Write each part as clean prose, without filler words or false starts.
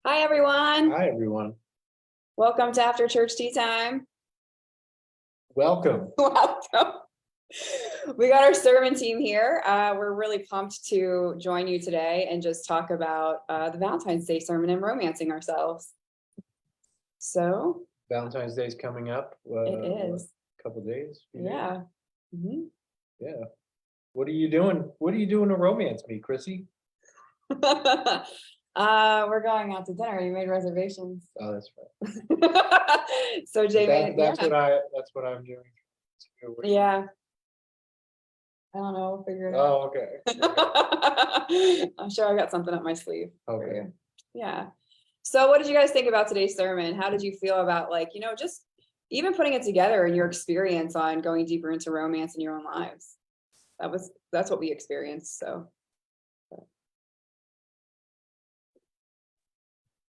Hi, everyone. Hi, everyone. Welcome to After Church Tea Time. Welcome. Welcome. We got our sermon team here. We're really pumped to join you today and just talk about the Valentine's Day sermon and romancing ourselves. So Valentine's Day is coming up. it is. A couple days. Yeah. Mm-hmm. Yeah. What are you doing? What are you doing to romance me, Chrissy? We're going out to dinner. You made reservations. Oh, that's right. So Jamie, that's what I'm doing. Yeah. I don't know. We'll figure it out. Oh, okay. I'm sure I got something up my sleeve. Okay. Yeah. So what did you guys think about today's sermon? How did you feel about, just even putting it together and your experience on going deeper into romance in your own lives? That's what we experienced. So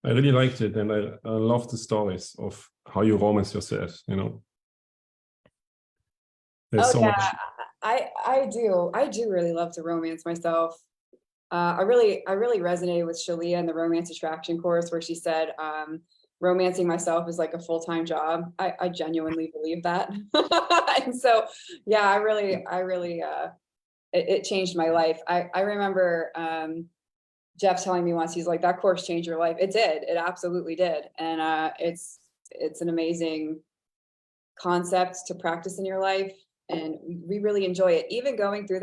I really liked it, and I love the stories of how you romance yourself, There's so much. I do really love to romance myself. I really resonated with Shaleia in the romance attraction course, where she said romancing myself is like a full-time job. I genuinely believe that. And so yeah, I really it changed my life. I remember Jeff telling me once, he's like, that course changed your life. It did. It absolutely did. And it's an amazing concept to practice in your life. And we really enjoy it. Even going through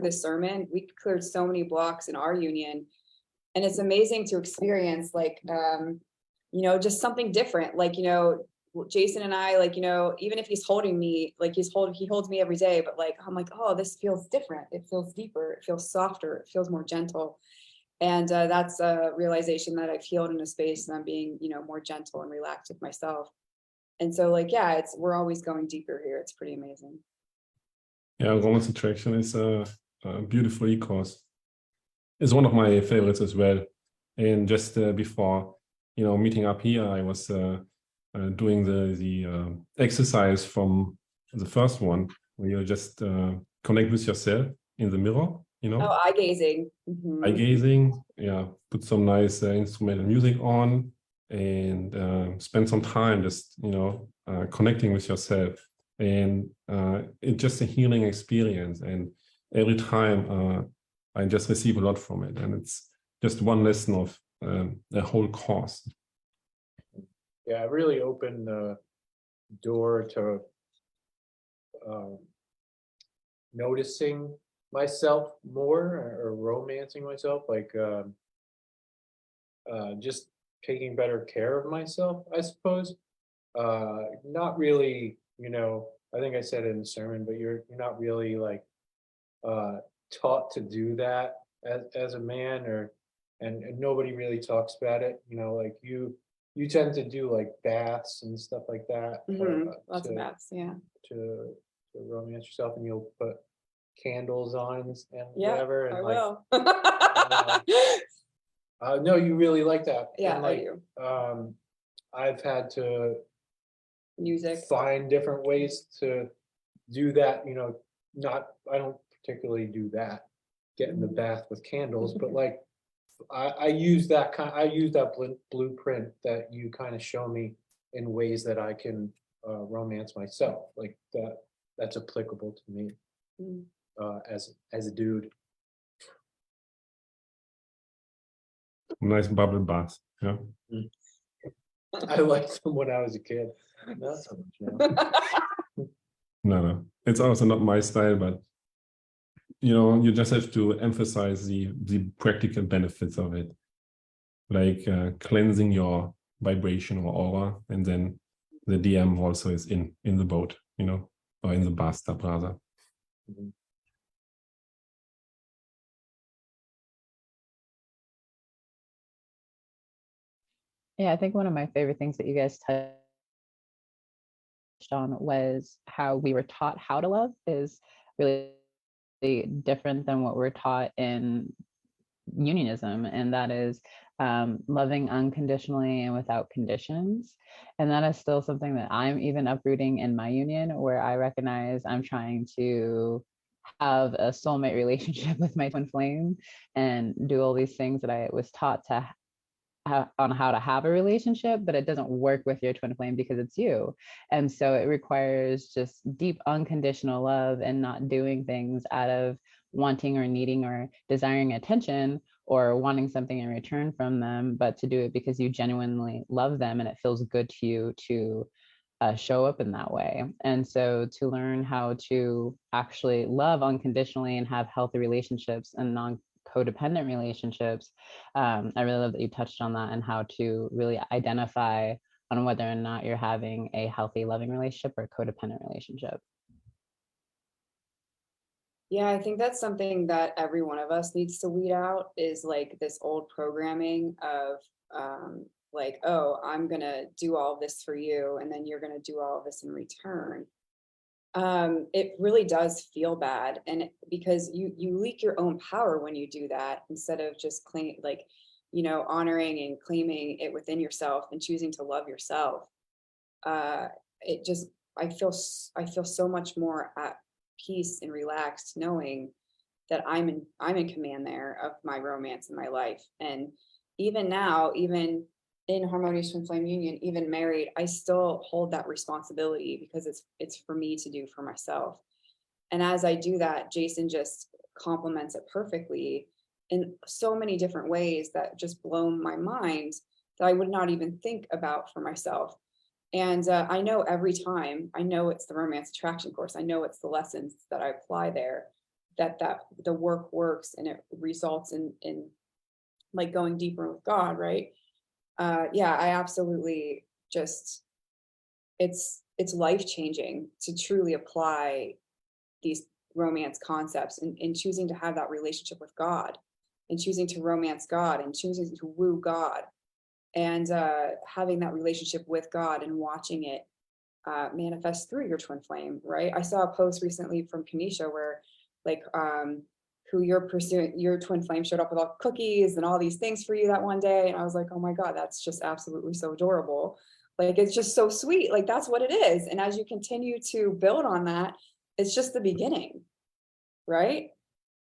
this sermon, we cleared so many blocks in our union. And it's amazing to experience just something different. Jason and I, even if he's holding me, he holds me every day, but I'm like, oh, this feels different. It feels deeper. It feels softer. It feels more gentle. And that's a realization that I've healed in a space, and I'm being, more gentle and relaxed with myself. And so we're always going deeper here. It's pretty amazing. Yeah, romance attraction is a beautiful e-course. It's one of my favorites as well. And just before, meeting up here, I was doing the exercise from the first one, where you just connect with yourself in the mirror, Oh, eye gazing. Mm-hmm. Eye gazing, yeah. Put some nice instrumental music on and spend some time just, connecting with yourself. And it's just a healing experience. And every time I just receive a lot from it. And it's just one lesson of a whole course. Yeah, it really opened the door to noticing myself more, or romancing myself, just taking better care of myself, I suppose. Not really, I think I said it in the sermon, but you're not really taught to do that as a man, and nobody really talks about it. You tend to do baths and stuff like that. Mm-hmm. Lots of baths, yeah. To romance yourself, and you'll put candles on and yeah, whatever. And I will. No, you really like that. Yeah, and I do. I've had to find different ways to do that. I don't particularly do that, get in the bath with candles, but I use that blueprint that you kind of show me in ways that I can romance myself. That's applicable to me as a dude. Nice bubble bath, yeah. I liked them when I was a kid. Not so much now. No, it's also not my style, but you just have to emphasize the practical benefits of it, like cleansing your vibration or aura, and then the DM also is in the boat, or in the bathtub rather. Mm-hmm. Yeah, I think one of my favorite things that you guys touched on was how we were taught how to love is really different than what we're taught in unionism, and that is loving unconditionally and without conditions. And that is still something that I'm even uprooting in my union, where I recognize I'm trying to have a soulmate relationship with my twin flame and do all these things that I was taught to on how to have a relationship, but it doesn't work with your twin flame because it's you. And so it requires just deep unconditional love and not doing things out of wanting or needing or desiring attention or wanting something in return from them, but to do it because you genuinely love them and it feels good to you to show up in that way. And so to learn how to actually love unconditionally and have healthy relationships and non-codependent relationships, I really love that you touched on that and how to really identify on whether or not you're having a healthy, loving relationship or a codependent relationship. Yeah, I think that's something that every one of us needs to weed out, is like this old programming of like, oh, I'm gonna do all this for you, and then you're gonna do all of this in return. It really does feel bad, and because you leak your own power when you do that, instead of just claim, like, honoring and claiming it within yourself and choosing to love yourself. It just, I feel so much more at peace and relaxed knowing that I'm in command there of my romance in my life. And even now, even in harmonious twin flame union, even married, I still hold that responsibility because it's for me to do for myself. And as I do that, Jason just complements it perfectly in so many different ways that just blow my mind, that I would not even think about for myself. And I know every time, I know it's the romance attraction course, I know it's the lessons that I apply there, that the work works and it results in like going deeper with God, right? Yeah, I absolutely just, it's life-changing to truly apply these romance concepts and choosing to have that relationship with God, and choosing to romance God, and choosing to woo God, and having that relationship with God and watching it manifest through your twin flame, right? I saw a post recently from Kanisha where like who you're pursuing, your twin flame showed up with all cookies and all these things for you that one day. And I was like, oh my God, that's just absolutely so adorable. Like, it's just so sweet. Like, that's what it is. And as you continue to build on that, it's just the beginning, right?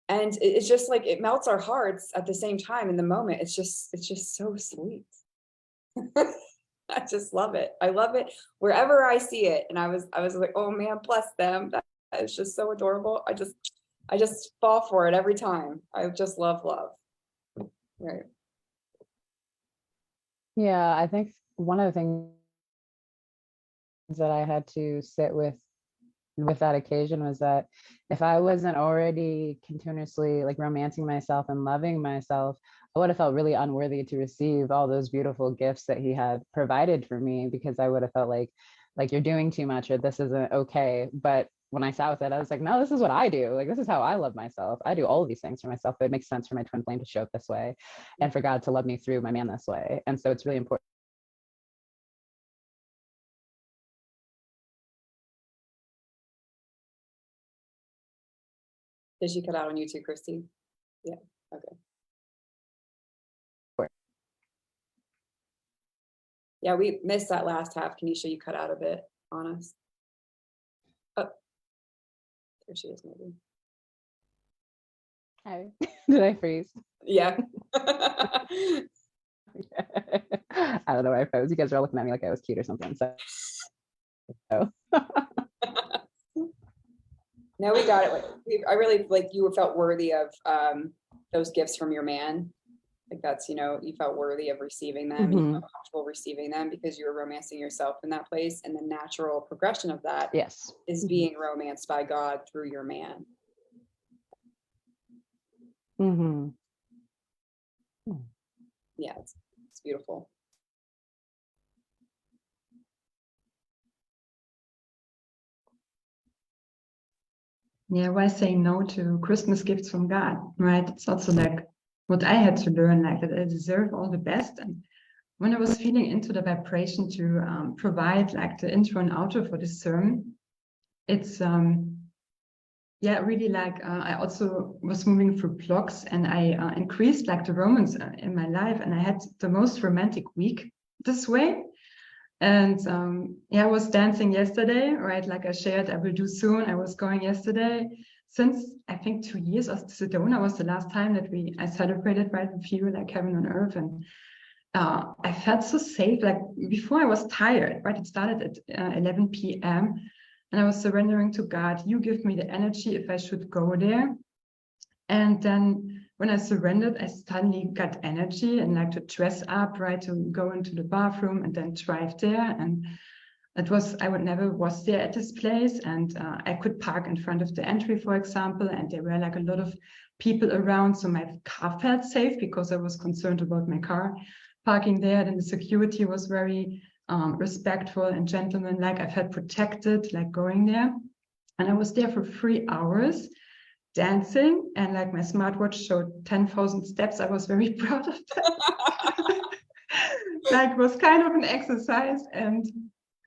And it's just like, it melts our hearts at the same time in the moment. It's just so sweet. I just love it. I love it wherever I see it. And I was like, oh man, bless them. That is just so adorable. I just fall for it every time. I just love love. Right. Yeah, I think one of the things that I had to sit with that occasion was that if I wasn't already continuously like romancing myself and loving myself, I would have felt really unworthy to receive all those beautiful gifts that he had provided for me, because I would have felt like you're doing too much or this isn't okay. But when I sat with it, I was like, no, this is what I do. Like, this is how I love myself. I do all of these things for myself. But it makes sense for my twin flame to show up this way and for God to love me through my man this way. And so it's really important. Did she cut out on you too, Christy? Yeah. Okay. Yeah, we missed that last half. Kanisha, you cut out a bit on us. Oh, there she is, maybe. Hi. Did I freeze? Yeah. I don't know where I froze. You guys are all looking at me like I was cute or something. So. No, we got it. I really like you felt worthy of those gifts from your man. Like, that's, you felt worthy of receiving them, and you felt comfortable receiving them because you were romancing yourself in that place. And the natural progression of that is being romanced by God through your man. Yeah, it's beautiful. Yeah, why say no to Christmas gifts from God, right? It's also like what I had to learn, like that I deserve all the best. And when I was feeling into the vibration to provide like the intro and outro for this sermon, it's yeah, really like I also was moving through blocks, and I increased like the romance in my life, and I had the most romantic week this way. And yeah, I was dancing yesterday, right? Like I shared, I will do soon. I was going yesterday. Since I think 2 years of Sedona was the last time that I celebrated, right, with you, like heaven on earth. And I felt so safe. Like before I was tired, right? It started at 11 p.m. and I was surrendering to God. You give me the energy if I should go there. And then when I surrendered, I suddenly got energy and like to dress up, right? To go into the bathroom and then drive there. And it was, I would never was there at this place. And I could park in front of the entry, for example, and there were like a lot of people around. So my car felt safe because I was concerned about my car parking there. Then the security was very respectful and gentlemanlike. I felt protected, like going there. And I was there for 3 hours dancing, and like my smartwatch showed 10,000 steps. I was very proud of that. Like it was kind of an exercise. And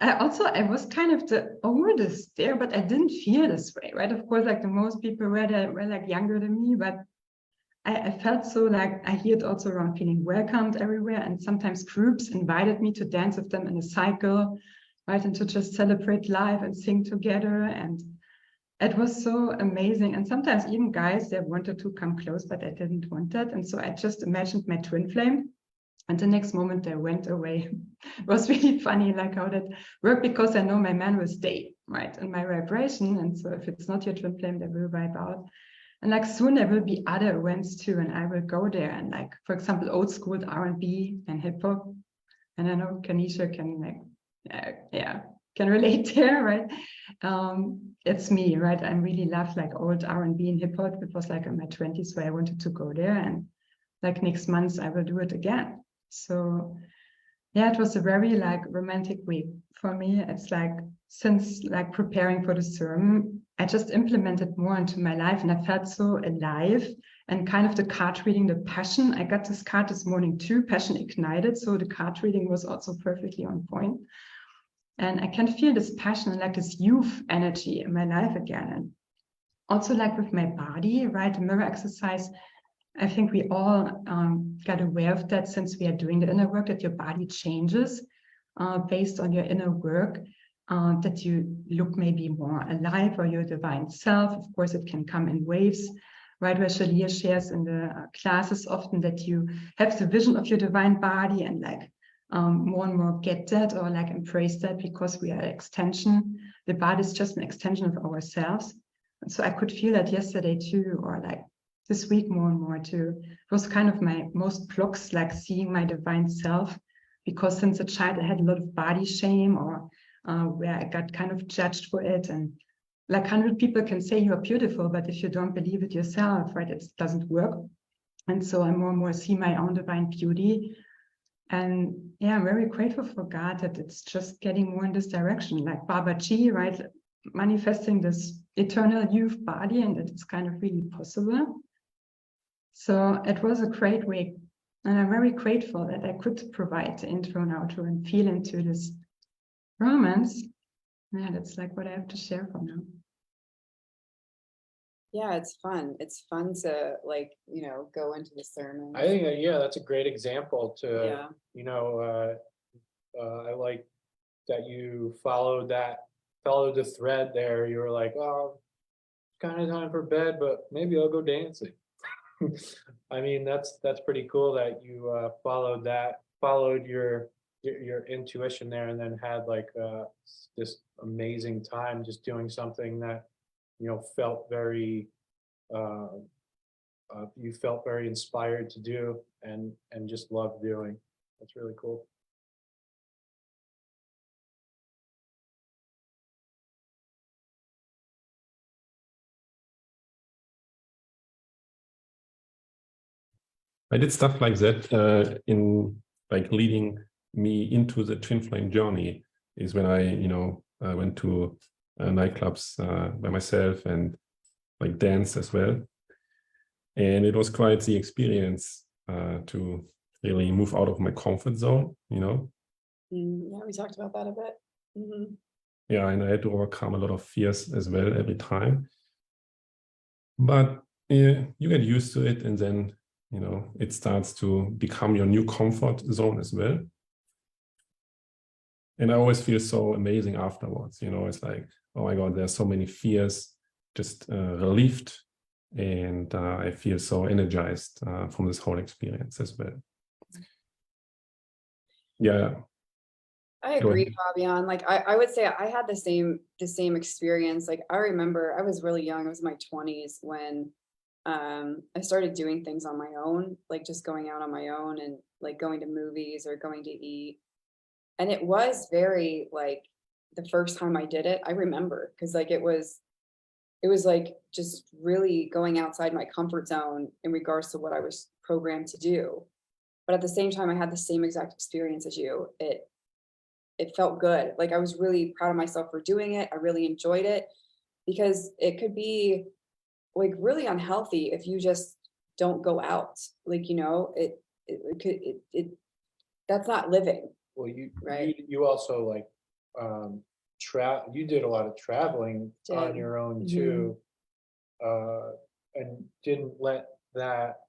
I was kind of the oldest there, but I didn't feel this way, right? Of course, like the most people were there were like younger than me, but I felt so like I hear it also around feeling welcomed everywhere. And sometimes groups invited me to dance with them in a cycle, right? And to just celebrate life and sing together. And it was so amazing. And sometimes even guys, they wanted to come close, but I didn't want that. And so I just imagined my twin flame. And the next moment they went away. It was really funny, like how that worked, because I know my man will stay, right, in my vibration. And so if it's not your twin flame, they will vibe out. And like soon there will be other events too, and I will go there. And like, for example, old school R&B and hip hop. And I know Kanisha can like, can relate there, right? It's me, right? I really love like old R&B and hip hop. It was like in my 20s where I wanted to go there, and like next month I will do it again. So yeah, it was a very like romantic week for me. It's like since like preparing for the sermon, I just implemented more into my life, and I felt so alive. And kind of the card reading, the passion. I got this card this morning too, Passion Ignited. So the card reading was also perfectly on point. And I can feel this passion and like this youth energy in my life again. And also like with my body, right? The mirror exercise, I think we all got aware of that since we are doing the inner work, that your body changes based on your inner work, that you look maybe more alive or your divine self. Of course, it can come in waves, right? Where Shaleia shares in the classes often that you have the vision of your divine body and like more and more get that or like embrace that, because we are an extension. The body is just an extension of ourselves. And so I could feel that yesterday too, or like this week more and more too. It was kind of my most blocks, like seeing my divine self, because since a child I had a lot of body shame, or where I got kind of judged for it. And like 100 people can say you are beautiful, but if you don't believe it yourself, right, it doesn't work. And so I more and more see my own divine beauty. And yeah, I'm very grateful for God that it's just getting more in this direction, like Baba G, right, manifesting this eternal youth body, and that it's kind of really possible. So it was a great week, and I'm very grateful that I could provide the intro now to and feel into this romance. Yeah, that's like what I have to share for now. Yeah, it's fun. It's fun to like, you know, go into the sermon. I think that, yeah, that's a great example to, Yeah. you know, I like that you followed the thread there. You were like, oh, kind of time for bed, but maybe I'll go dancing. I mean, that's pretty cool that you followed your intuition there, and then had like this amazing time just doing something that, you know, felt very you felt very inspired to do, and just loved doing. That's really cool. I did stuff like that in like leading me into the twin flame journey, is when I, you know, went to nightclubs by myself and like dance as well. And it was quite the experience to really move out of my comfort zone, you know. Yeah, we talked about that a bit. Mm-hmm. Yeah, and I had to overcome a lot of fears as well every time. But yeah, you get used to it, and then, you know, it starts to become your new comfort zone as well. And I always feel so amazing afterwards, you know. It's like, oh my God, there's so many fears just relieved, and I feel so energized from this whole experience as well. Yeah. I Go agree, ahead. Fabian. Like I would say I had the same experience. Like I remember I was really young. I was in my 20s when I started doing things on my own, like just going out on my own and like going to movies or going to eat. And it was very like the first time I did it, I remember because like it was like just really going outside my comfort zone in regards to what I was programmed to do. But at the same time, I had the same exact experience as you. It felt good. Like I was really proud of myself for doing it. I really enjoyed it because it could be like really unhealthy if you just don't go out. Like, you know, it could that's not living, Well, right? you also like, you did a lot of traveling on Did. your own Mhm. too. And didn't let that,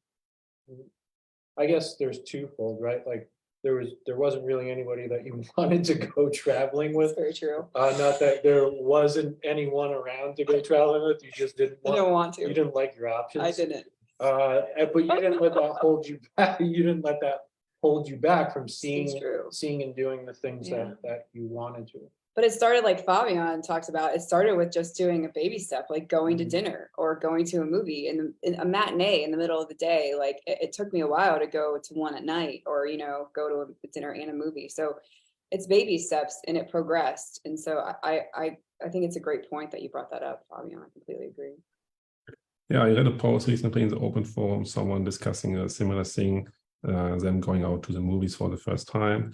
I guess there's twofold, right? Like there wasn't really anybody that you wanted to go traveling That's with. very true. Not that there wasn't anyone around to go traveling with, you just didn't I want, don't want you to. didn't like your options. I didn't. But you didn't let that hold you back. You didn't let that hold you back from It's seeing true. and doing the things Yeah. that you wanted to. But it started like Fabian talks about, it started with just doing a baby step, like going to Mhm. dinner or going to a movie in a matinee in the middle of the day. Like it took me a while to go to one at night or, you know, go to a dinner and a movie. So it's baby steps and it progressed. And so I think it's a great point that you brought that up, Fabian. I completely agree. Yeah, I read a post recently in the open forum, someone discussing a similar thing, them going out to the movies for the first time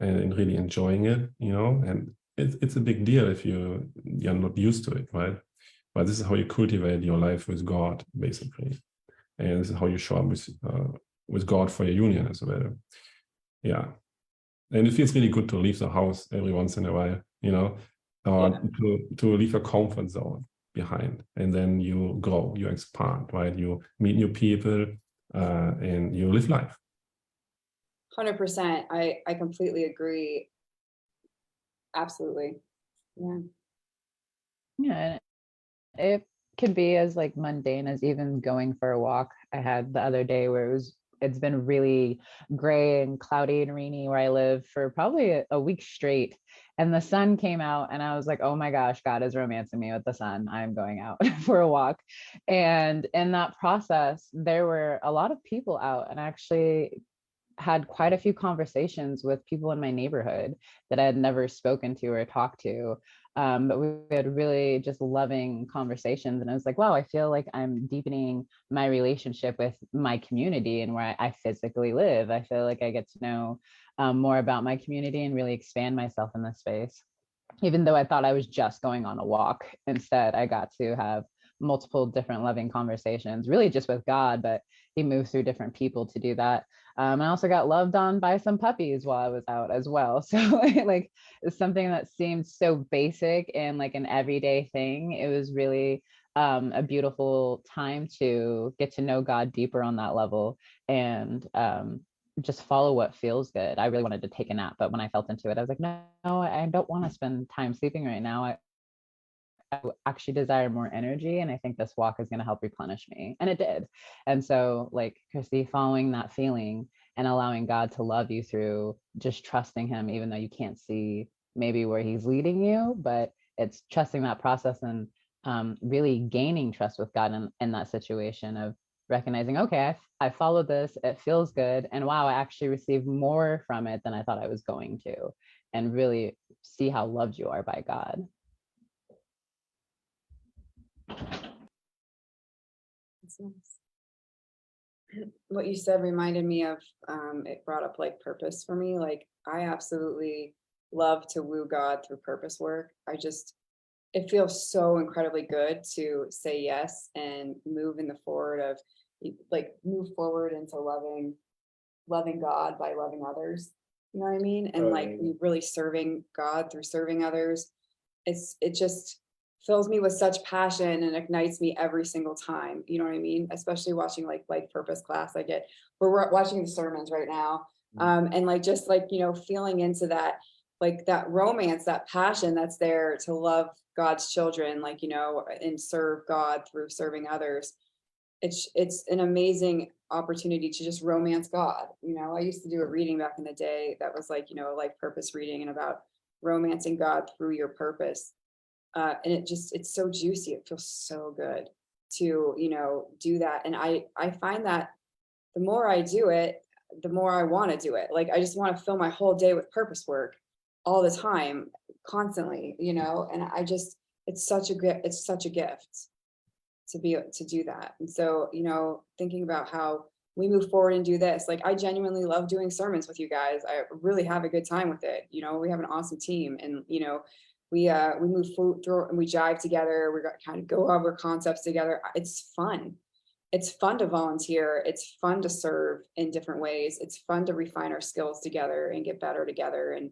and really enjoying it, you know, and it's a big deal if you're not used to it, right? But this is how you cultivate your life with God, basically. And this is how you show up with God for your union as well. Yeah. And it feels really good to leave the house every once in a while, you know, or to leave your comfort zone behind, and then you grow, you expand, right? You meet new people, and you live life. 100%. I completely agree. Absolutely. Yeah. Yeah, and it can be as like mundane as even going for a walk. I had the other day where it's been really gray and cloudy and rainy where I live for probably a week straight. And the sun came out and I was like, oh my gosh, God is romancing me with the sun. I'm going out for a walk. And in that process, there were a lot of people out, and I actually had quite a few conversations with people in my neighborhood that I had never spoken to or talked to. But we had really just loving conversations. And I was like, wow, I feel like I'm deepening my relationship with my community and where I physically live. I feel like I get to know more about my community and really expand myself in this space. Even though I thought I was just going on a walk, instead, I got to have multiple different loving conversations, really just with God, but he moves through different people to do that. I also got loved on by some puppies while I was out as well. So like it's something that seemed so basic and like an everyday thing. It was really a beautiful time to get to know God deeper on that level and just follow what feels good. I really wanted to take a nap, but when I felt into it, I was like, no, I don't want to spend time sleeping right now. I actually desire more energy, and I think this walk is going to help replenish me, and it did. And so, like Christy, following that feeling and allowing God to love you through just trusting Him, even though you can't see maybe where He's leading you, but it's trusting that process and really gaining trust with God in that situation of recognizing, okay, I followed this, it feels good, and wow, I actually received more from it than I thought I was going to, and really see how loved you are by God. That's nice. What you said reminded me of, it brought up like purpose for me. Like I absolutely love to woo God through purpose work. It feels so incredibly good to say yes and move in the forward of like move forward into loving God by loving others. You know what I mean? And like really serving God through serving others. It just fills me with such passion and ignites me every single time. You know what I mean? Especially watching like life purpose class. We're watching the sermons right now. And like just like, you know, feeling into that, like that romance, that passion that's there to love God's children, like, you know, and serve God through serving others. It's an amazing opportunity to just romance God. You know, I used to do a reading back in the day that was like, you know, a life purpose reading and about romancing God through your purpose. And it's so juicy. It feels so good to, you know, do that. And I find that the more I do it, the more I want to do it. Like, I just want to fill my whole day with purpose work all the time, constantly, you know, and it's such a gift to do that. And so, you know, thinking about how we move forward and do this, like, I genuinely love doing sermons with you guys. I really have a good time with it. You know, we have an awesome team, and, you know, we move through and we jive together. We got kind of go over concepts together. It's fun. It's fun to volunteer. It's fun to serve in different ways. It's fun to refine our skills together and get better together and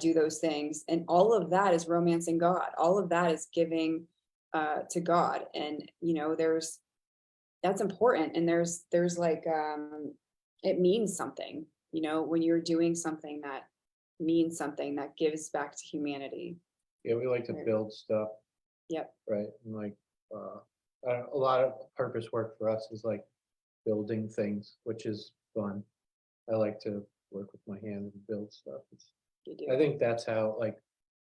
do those things. And all of that is romancing God. All of that is giving to God. And, you know, that's important. And there's like, it means something, you know, when you're doing something that means something that gives back to humanity. Yeah, we like to build stuff. Yep. Right. And like, a lot of purpose work for us is like building things, which is fun. I like to work with my hands and build stuff. You do. I think that's how, like,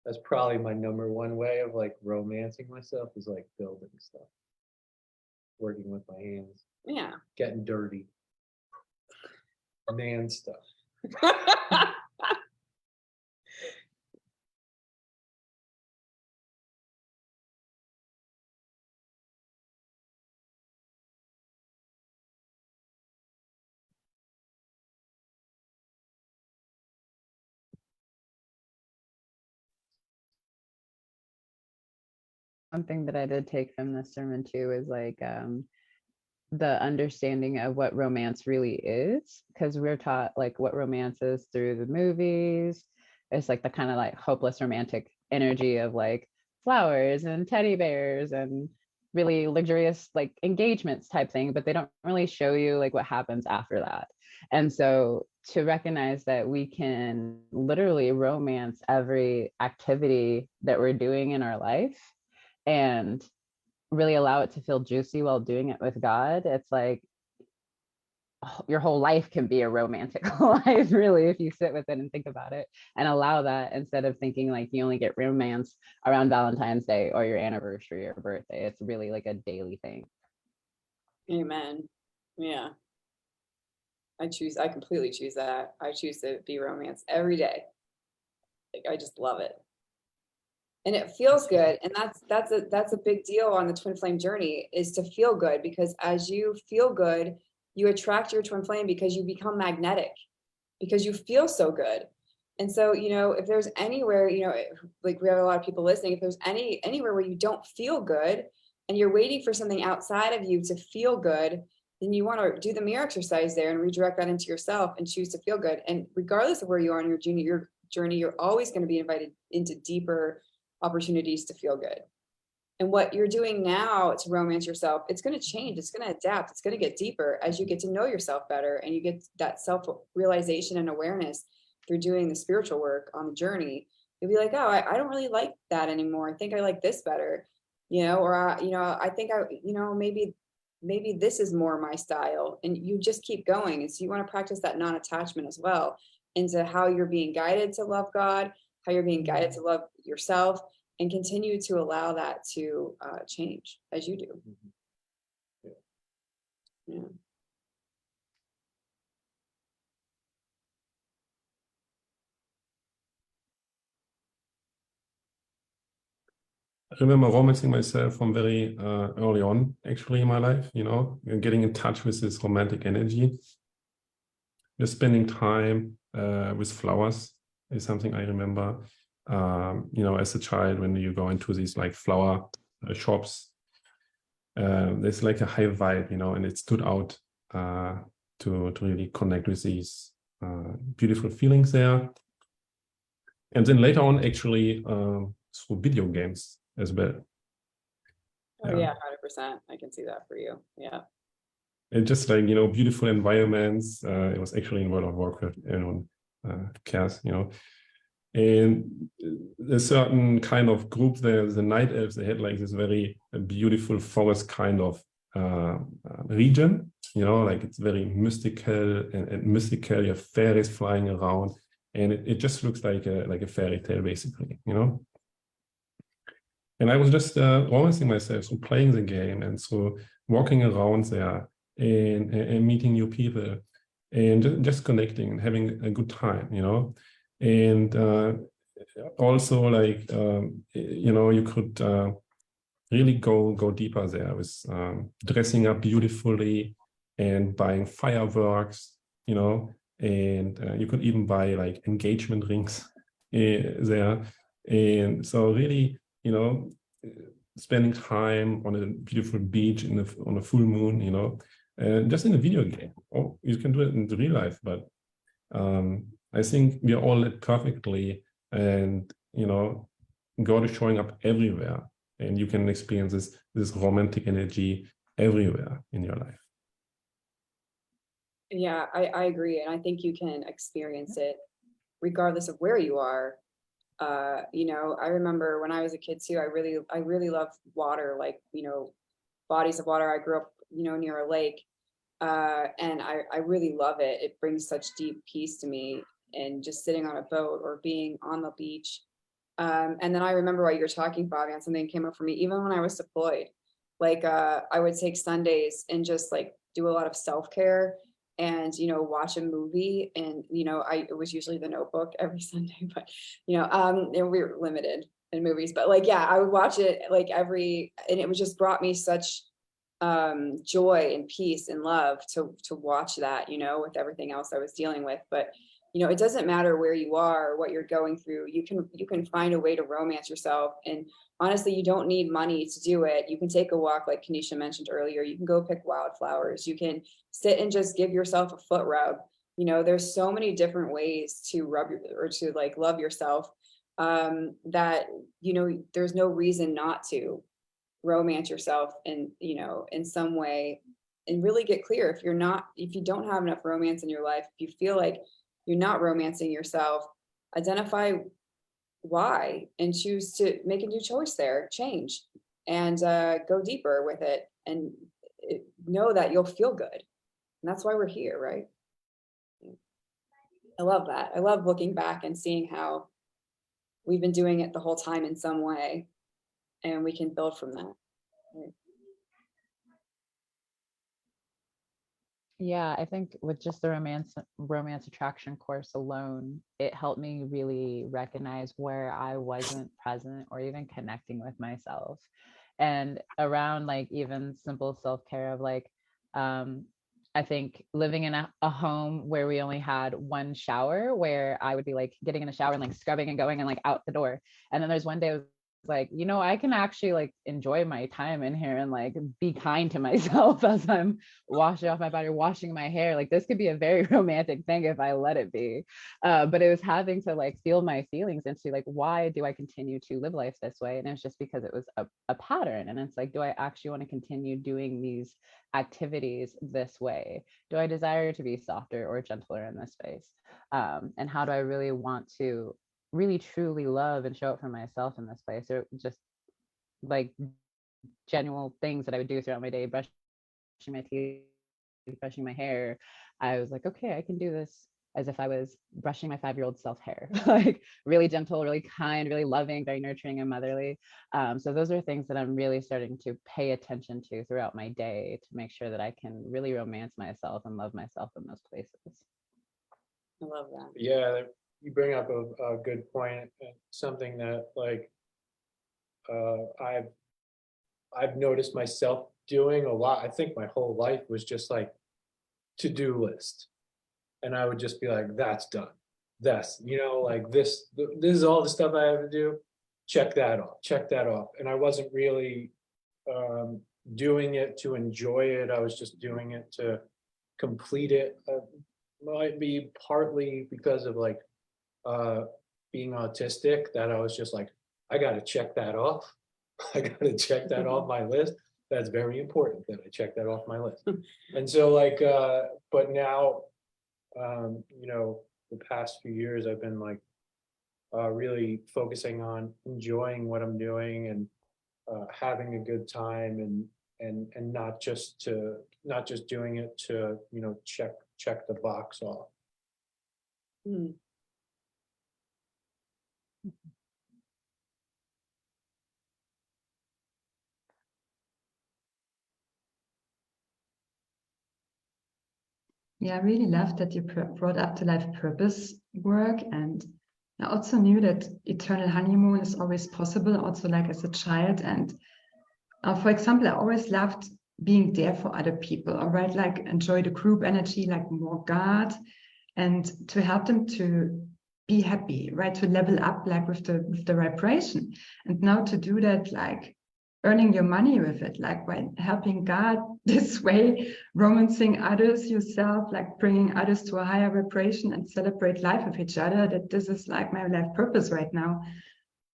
that's probably my number one way of like romancing myself, is like building stuff, working with my hands, Yeah. getting dirty, man stuff. One thing that I did take from this sermon too is like the understanding of what romance really is, because we're taught like what romance is through the movies. It's like the kind of like hopeless romantic energy of like flowers and teddy bears and really luxurious like engagements type thing, but they don't really show you like what happens after that. And so to recognize that we can literally romance every activity that we're doing in our life and really allow it to feel juicy while doing it with God, it's like your whole life can be a romantic life, really, if you sit with it and think about it and allow that, instead of thinking like you only get romance around Valentine's Day or your anniversary or birthday. It's really like a daily thing. Amen. Yeah. I completely choose that. I choose to be romance every day. Like, I just love it. And it feels good. And that's a big deal on the twin flame journey, is to feel good, because as you feel good, you attract your twin flame, because you become magnetic, because you feel so good. And so, you know, if there's anywhere, you know, like we have a lot of people listening, if there's anywhere where you don't feel good and you're waiting for something outside of you to feel good, then you want to do the mirror exercise there and redirect that into yourself and choose to feel good. And regardless of where you are in your journey, you're always going to be invited into deeper opportunities to feel good. And what you're doing now to romance yourself, it's going to change. It's going to adapt. It's going to get deeper as you get to know yourself better, and you get that self-realization and awareness through doing the spiritual work on the journey. You'll be like, oh, I don't really like that anymore. I think I like this better, you know, or, you know, I think maybe this is more my style. And you just keep going. And so you want to practice that non-attachment as well, into how you're being guided to love God, how you're being guided to love yourself, and continue to allow that to change as you do. Yeah. I remember romancing myself from very early on, actually, in my life, you know, and getting in touch with this romantic energy. Just spending time with flowers is something I remember. You know, as a child, when you go into these like flower shops, there's like a high vibe, you know, and it stood out to really connect with these beautiful feelings there. And then later on, actually, through video games as well. Oh yeah, 100%. I can see that for you. Yeah. And just like, you know, beautiful environments. It was actually in World of Warcraft, everyone cares, you know. And a certain kind of group there, the night elves, they had like this very beautiful forest kind of region, you know, like it's very mystical and mystical. You have fairies flying around, and it just looks like a fairy tale, basically, you know. And I was just romancing myself through playing the game and so walking around there and meeting new people and just connecting and having a good time, you know. And also, like, you know, you could really go deeper there with dressing up beautifully and buying fireworks, you know, and you could even buy like engagement rings there. And so really, you know, spending time on a beautiful beach on a full moon, you know, just in a video game. Or you can do it in the real life, but I think we are all lit perfectly, and you know, God is showing up everywhere, and you can experience this romantic energy everywhere in your life. Yeah, I agree. And I think you can experience it regardless of where you are. You know, I remember when I was a kid too, I really loved water, like, you know, bodies of water. I grew up, you know, near a lake. And I really love it. It brings such deep peace to me, and just sitting on a boat or being on the beach. And then I remember while you were talking, Fabian, something came up for me, even when I was deployed. Like I would take Sundays and just like do a lot of self-care and, you know, watch a movie. And, you know, it was usually The Notebook every Sunday, but, you know, and we were limited in movies, but like, yeah, I would watch it like and it was just brought me such joy and peace and love to watch that, you know, with everything else I was dealing with. But you know, it doesn't matter where you are or what you're going through. You can find a way to romance yourself. And honestly, you don't need money to do it. You can take a walk, like Kanisha mentioned earlier. You can go pick wildflowers. You can sit and just give yourself a foot rub. You know, there's so many different ways to to like love yourself, that, you know, there's no reason not to romance yourself in, you know, in some way, and really get clear. If you don't have enough romance in your life, if you feel like you're not romancing yourself, identify why and choose to make a new choice there, change, and go deeper with it, and know that you'll feel good. And that's why we're here, right? I love that. I love looking back and seeing how we've been doing it the whole time in some way, and we can build from that. Right. Yeah, I think with just the romance attraction course alone, it helped me really recognize where I wasn't present or even connecting with myself. And around like even simple self-care of like, I think living in a home where we only had one shower, where I would be like getting in the shower and like scrubbing and going and like out the door. And then there's one day I was like, you know, I can actually like enjoy my time in here and like be kind to myself as I'm washing off my body, washing my hair. Like this could be a very romantic thing if I let it be. But it was having to like feel my feelings into like, why do I continue to live life this way? And it's just because it was a pattern. And it's like, do I actually want to continue doing these activities this way? Do I desire to be softer or gentler in this space? And how do I really want to really truly love and show up for myself in this place? Or just like genuine things that I would do throughout my day, brushing my teeth, brushing my hair. I was like, okay, I can do this as if I was brushing my 5-year-old self hair, like really gentle, really kind, really loving, very nurturing and motherly. So those are things that I'm really starting to pay attention to throughout my day to make sure that I can really romance myself and love myself in those places. I love that. Yeah, you bring up a good point, and something that like I've noticed myself doing a lot. I think my whole life was just like to-do list, and I would just be like, "That's done. That's, you know, like this is all the stuff I have to do. Check that off. Check that off." And I wasn't really doing it to enjoy it. I was just doing it to complete it. Might be partly because of like being autistic, that I was just like, I got to check that off. I got to check that off my list. That's very important that I check that off my list. And so like, but now, you know, the past few years I've been like really focusing on enjoying what I'm doing and having a good time and not just doing it to, you know, check the box off. Hmm. Yeah, I really love that you brought up the life purpose work, and I also knew that eternal honeymoon is always possible, also like as a child. And for example, I always loved being there for other people, all right, like enjoy the group energy, like more God, and to help them to be happy, right, to level up like with the vibration. And now to do that, like earning your money with it, like by helping God this way, romancing others, yourself, like bringing others to a higher vibration and celebrate life with each other, that this is like my life purpose right now.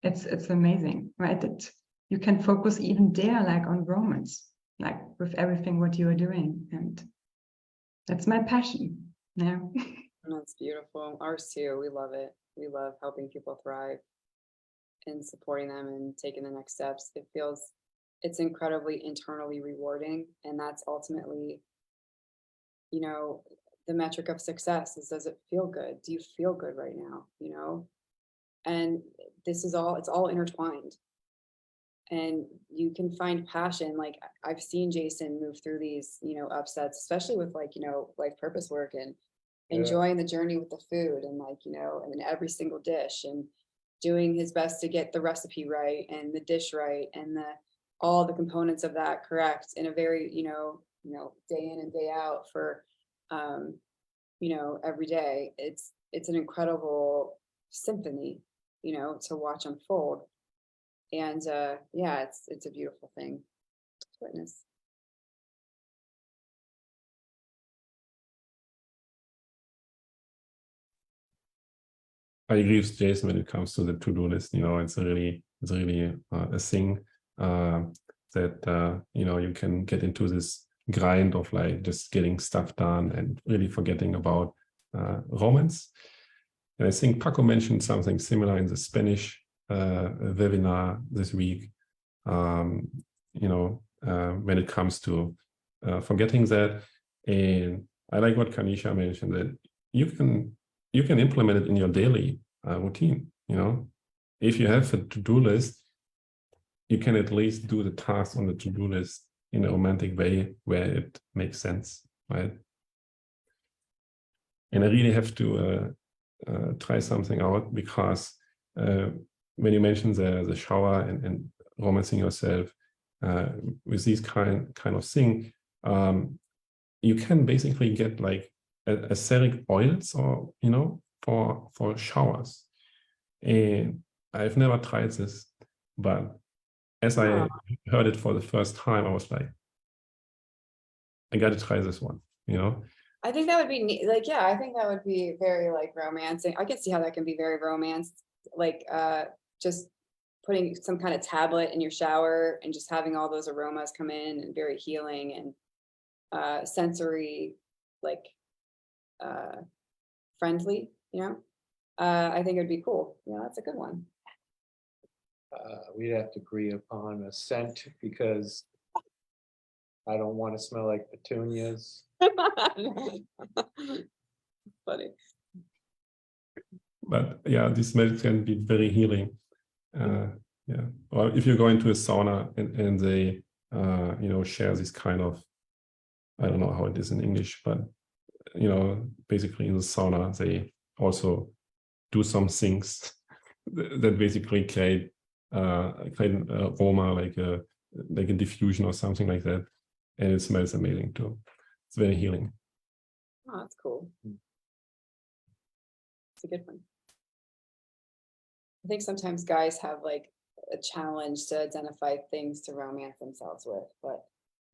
It's amazing, right, that you can focus even there, like on romance, like with everything what you are doing. And that's my passion. Yeah. That's beautiful. Ours too. We love it. We love helping people thrive and supporting them and taking the next steps. It's incredibly internally rewarding. And that's ultimately, you know, the metric of success is, does it feel good? Do you feel good right now? You know, and it's all intertwined. And you can find passion. Like I've seen Jason move through these, you know, upsets, especially with like, you know, life purpose work and enjoying the journey with the food and like, you know, and every single dish and doing his best to get the recipe right and the dish right and all the components of that correct in a very, you know, day in and day out for, you know, every day. It's an incredible symphony, you know, to watch unfold. And yeah, it's a beautiful thing to witness. I agree with Jason when it comes to the to-do list. You know, it's really a thing that you know, you can get into this grind of like just getting stuff done and really forgetting about romance. And I think Paco mentioned something similar in the Spanish webinar this week. You know, when it comes to forgetting that, and I like what Kanisha mentioned, that you can implement it in your daily routine. You know, if you have a to-do list, you can at least do the tasks on the to-do list in a romantic way where it makes sense, right? And I really have to try something out, because when you mentioned the shower and romancing yourself with these kind of thing, you can basically get like aesthetic oils, or you know, for showers. And I've never tried this, but as I heard it for the first time, I was like, I got to try this one, you know. I think that would be neat. Like, yeah, I think that would be very like romancing. I can see how that can be very romanced, like just putting some kind of tablet in your shower and just having all those aromas come in, and very healing and sensory, like friendly, you know. I think it would be cool. Yeah, that's a good one. We'd have to agree upon a scent, because I don't want to smell like petunias. Funny. But yeah, this smells can be very healing. Yeah, or if you go into a sauna and they you know, share this kind of, I don't know how it is in English, but you know, basically in the sauna they also do some things that basically create an aroma, like a diffusion or something like that, and it smells amazing too. It's very healing. Oh, that's cool. It's a good one. I think sometimes guys have like a challenge to identify things to romance themselves with, but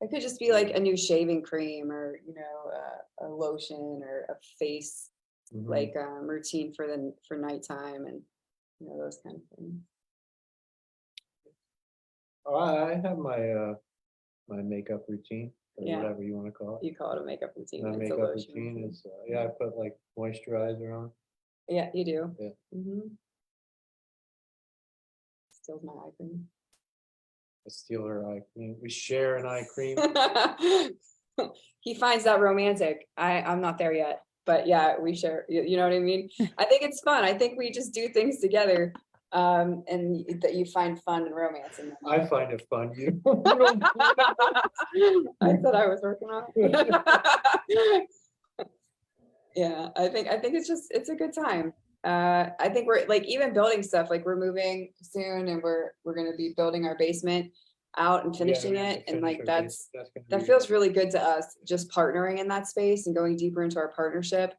it could just be like a new shaving cream, or you know, a lotion, or a face like routine for nighttime, and you know, those kind of things. I have my my makeup routine, or Yeah. whatever you want to call it. You call it a makeup routine. My it's a makeup lotion routine is yeah, I put like moisturizer on. Yeah, you do. Yeah. Steals my eye cream. steal her eye cream. We share an eye cream. He finds that romantic. I'm not there yet, but yeah, we share, you know what I mean? I think it's fun. I think we just do things together. And that you find fun and romance in them. I find it fun. You don't I said I was working on it. Yeah, I think it's a good time. I think we're like even building stuff, like we're moving soon and we're gonna be building our basement out and finishing Yeah, we have it. to And finish like our that gonna feels really good to us, just partnering in that space and going deeper into our partnership.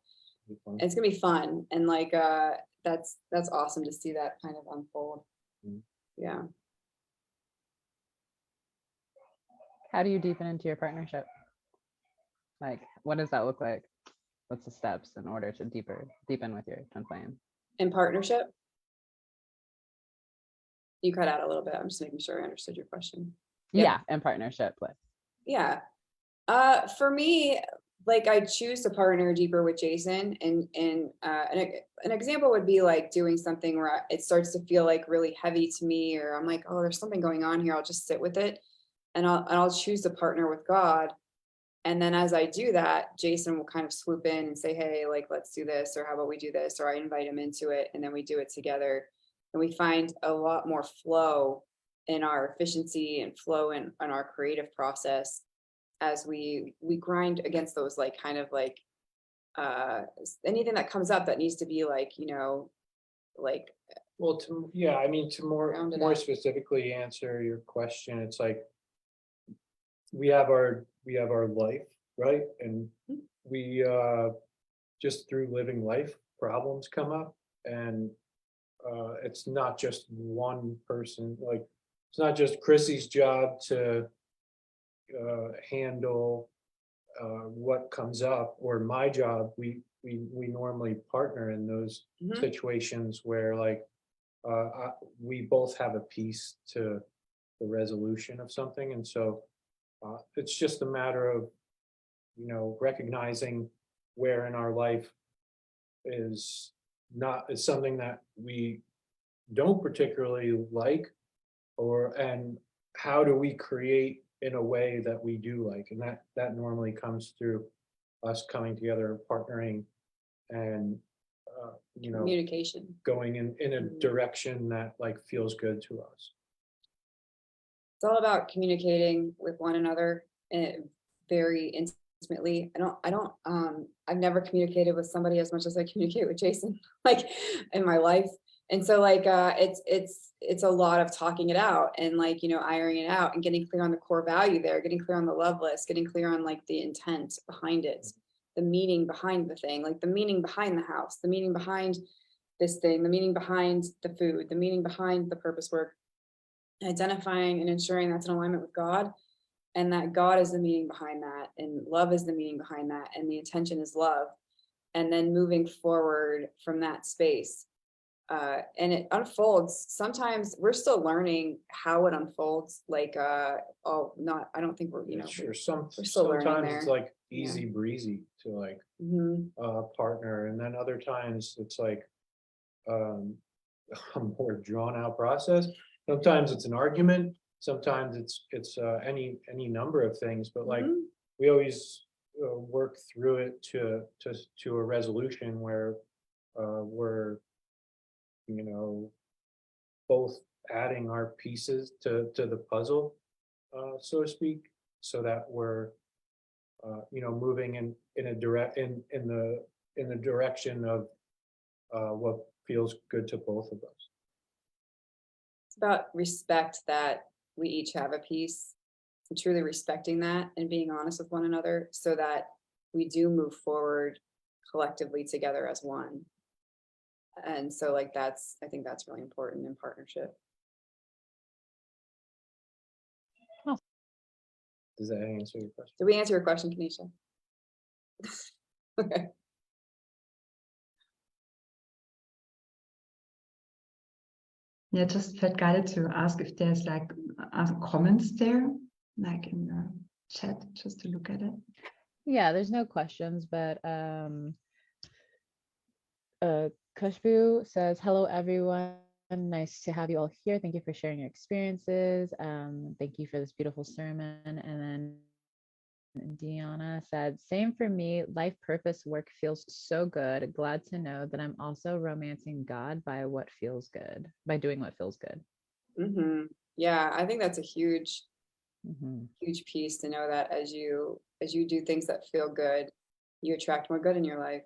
be fun. It's gonna be fun. And like that's awesome to see that kind of unfold. Mhm. Yeah. How do you deepen into your partnership? Like, what does that look like? What's the steps in order to deepen with your twin flame? In partnership? You cut out a little bit. I'm just making sure I understood your question. Yeah, in partnership with. Yeah. For me, like I choose to partner deeper with Jason, and an example would be like doing something where it starts to feel like really heavy to me, or I'm like, oh, there's something going on here. I'll just sit with it, and I'll choose to partner with God. And then as I do that, Jason will kind of swoop in and say, hey, like, let's do this, or how about we do this? Or I invite him into it, and then we do it together. And we find a lot more flow in our efficiency and flow in our creative process as we grind against those, like, kind of like anything that comes up that needs to be like, like, Well, I mean, to Round it more out. specifically answer your question, it's like we have our life, right? And Mhm. we just through living life, problems come up, and it's not just one person. Like it's not just Chrissy's job to handle what comes up, or my job. We normally partner in those Mhm. situations where like we both have a piece to the resolution of something, and so it's just a matter of recognizing where in our life is something that we don't particularly like, and how do we create in a way that we do like, and that normally comes through us coming together and partnering, and Communication. going in a Mhm. direction that like feels good to us. It's all about communicating with one another very intimately. I've never communicated with somebody as much as I communicate with Jason, like in my life. And so like it's a lot of talking it out and like, ironing it out and getting clear on the core value there, getting clear on the love list, getting clear on like the intent behind it, the meaning behind the thing, like the meaning behind the house, the meaning behind this thing, the meaning behind the food, the meaning behind the purpose work, identifying and ensuring that's in alignment with God, and that God is the meaning behind that, and love is the meaning behind that, and the intention is love, and then moving forward from that space. And it unfolds. Sometimes we're still learning how it unfolds. Like, I don't think we're, Sure, we're still learning sometimes it's there. like easy breezy to like Mhm. partner, and then other times it's like um a more drawn out process. Sometimes it's an argument, sometimes it's any number of things, but like Mhm. we always work through it to a resolution where we're both adding our pieces to the puzzle, so to speak, so that we're moving in a in the direction of what feels good to both of us. It's about respect, that we each have a piece, and truly respecting that and being honest with one another so that we do move forward collectively together as one. And so like I think that's really important in partnership. Does that answer your question? Did we answer your question, Kanisha? Okay. Yeah, just felt guided to ask if there's like comments there, like in the chat, just to look at it. Yeah, there's no questions, but Kushbu says, hello everyone. Nice to have you all here. Thank you for sharing your experiences. Thank you for this beautiful sermon. And then Deanna said, same for me. Life purpose work feels so good. Glad to know that I'm also romancing God by doing what feels good. Yeah, I think that's a huge, Mm-hmm. huge piece to know that as you do things that feel good, you attract more good in your life.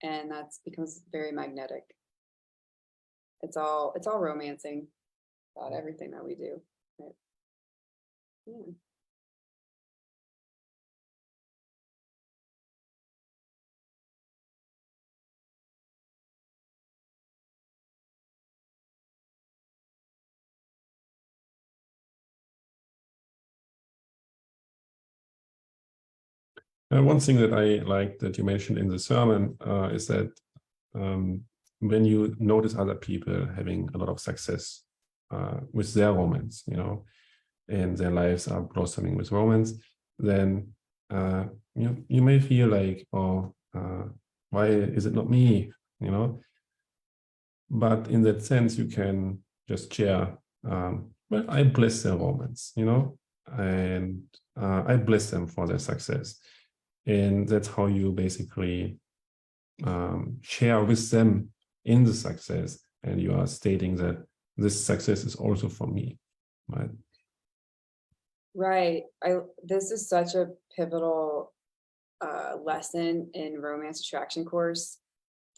And that's becomes very magnetic. It's all romancing about everything that we do. Right? Yeah. One thing that I like that you mentioned in the sermon is that when you notice other people having a lot of success with their romance, and their lives are blossoming with romance, then you may feel like, oh, why is it not me? But in that sense, you can just share. Well, I bless their romance, and I bless them for their success. And that's how you basically share with them in the success. And you are stating that this success is also for me, right? Right. This is such a pivotal lesson in romance attraction course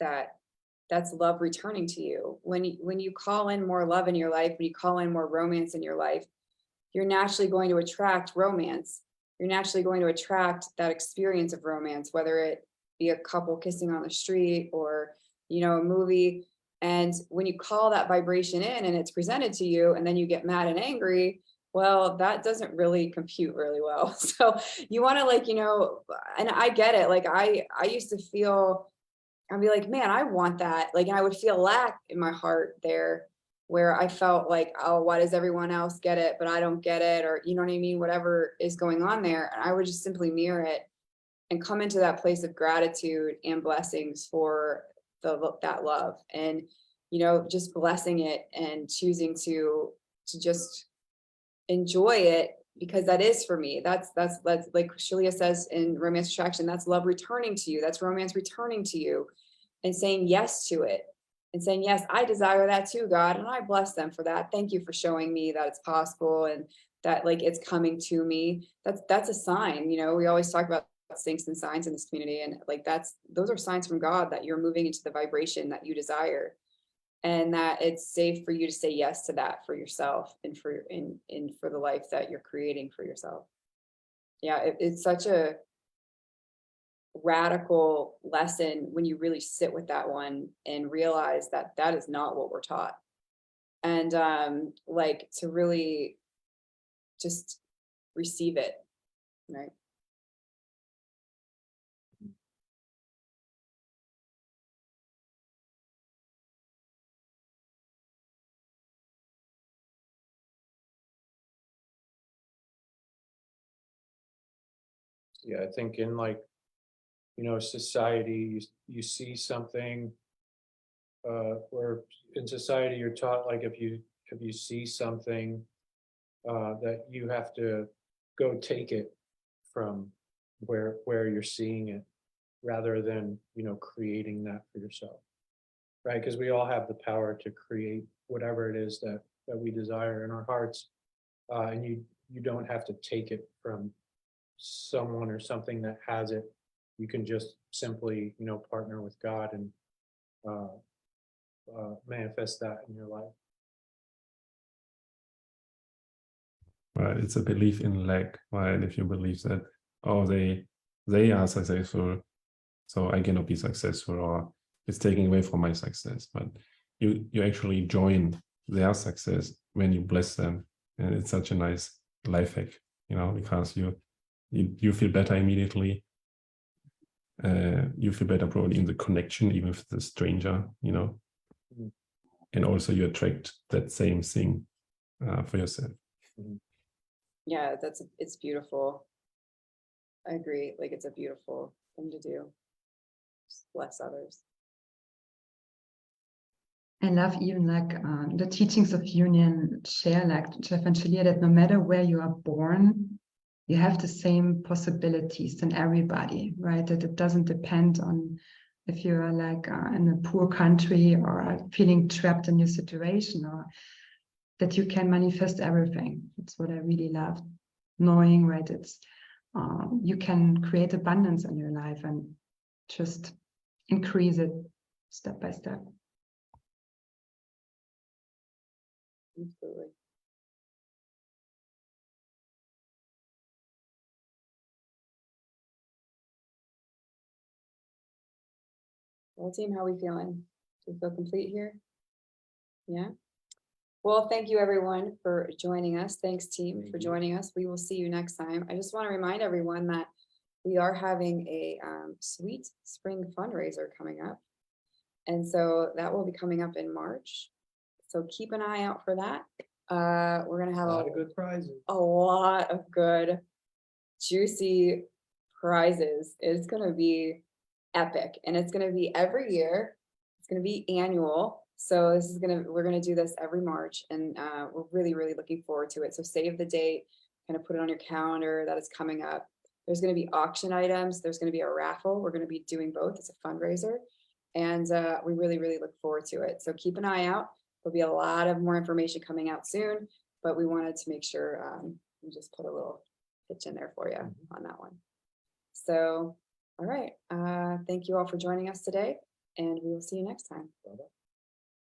that's love returning to you. When you call in more love in your life, when you call in more romance in your life, you're naturally going to attract romance. You're naturally going to attract that experience of romance, whether it be a couple kissing on the street or, a movie. And when you call that vibration in and it's presented to you and then you get mad and angry, well, that doesn't really compute really well. So you want to and I get it. Like I used to feel, I'd be like, man, I want that. Like, and I would feel lack in my heart there where I felt like, oh, why does everyone else get it, but I don't get it? Or, you know what I mean? Whatever is going on there. And I would just simply mirror it and come into that place of gratitude and blessings for that love and, just blessing it and choosing to just enjoy it because that is for me. That's like Shaleia says in Romance Attraction, that's love returning to you. That's romance returning to you and saying yes to it and saying, yes, I desire that too, God. And I bless them for that. Thank you for showing me that it's possible and that like it's coming to me. That's a sign. We always talk about syncs and signs in this community. And like those are signs from God that you're moving into the vibration that you desire. And that it's safe for you to say yes to that for yourself and for the life that you're creating for yourself. Yeah, it's such a radical lesson when you really sit with that one and realize that that is not what we're taught. And like to really just receive it, right? Yeah, I think in society, you see something where in society you're taught like if you see something that you have to go take it from where you're seeing it rather than creating that for yourself, right? Because we all have the power to create whatever it is that we desire in our hearts, and you don't have to take it from someone or something that has it. You can just simply partner with God and uh, manifest that in your life. Right, it's a belief in lack, right? If you believe that, oh, they are successful, so I cannot be successful, or it's taking away from my success. But you actually join their success when you bless them, and it's such a nice life hack, because you feel better immediately. You feel better probably in the connection, even with the stranger, Mhm. and also you attract that same thing for yourself. Yeah, it's beautiful. I agree. Like it's a beautiful thing to do. Just bless others. I love even like the teachings of union share, like Jeff and Shaleia, that no matter where you are born, you have the same possibilities than everybody, right? That it doesn't depend on if you are like in a poor country or feeling trapped in your situation, or that you can manifest everything. That's what I really love, knowing, right? It's you can create abundance in your life and just increase it step by step. Absolutely. Well, team, how are we feeling? Do we feel complete here? Yeah. Well, thank you everyone for joining us. Thanks team for joining us. We will see you next time. I just want to remind everyone that we are having a sweet spring fundraiser coming up. And so that will be coming up in March. So keep an eye out for that. We're going to have A lot of good prizes. a lot of good, juicy prizes. It's going to be epic, and it's going to be every year. It's going to be annual. So this is we're going to do this every March, and we're really, really looking forward to it. So save the date, kind of put it on your calendar that it's coming up. There's going to be auction items. There's going to be a raffle. We're going to be doing both. It's a fundraiser, and we really, really look forward to it. So keep an eye out. There'll be a lot of more information coming out soon, but we wanted to make sure we just put a little pitch in there for you on that one. So, all right. Thank you all for joining us today, and we will see you next time. Bye-bye.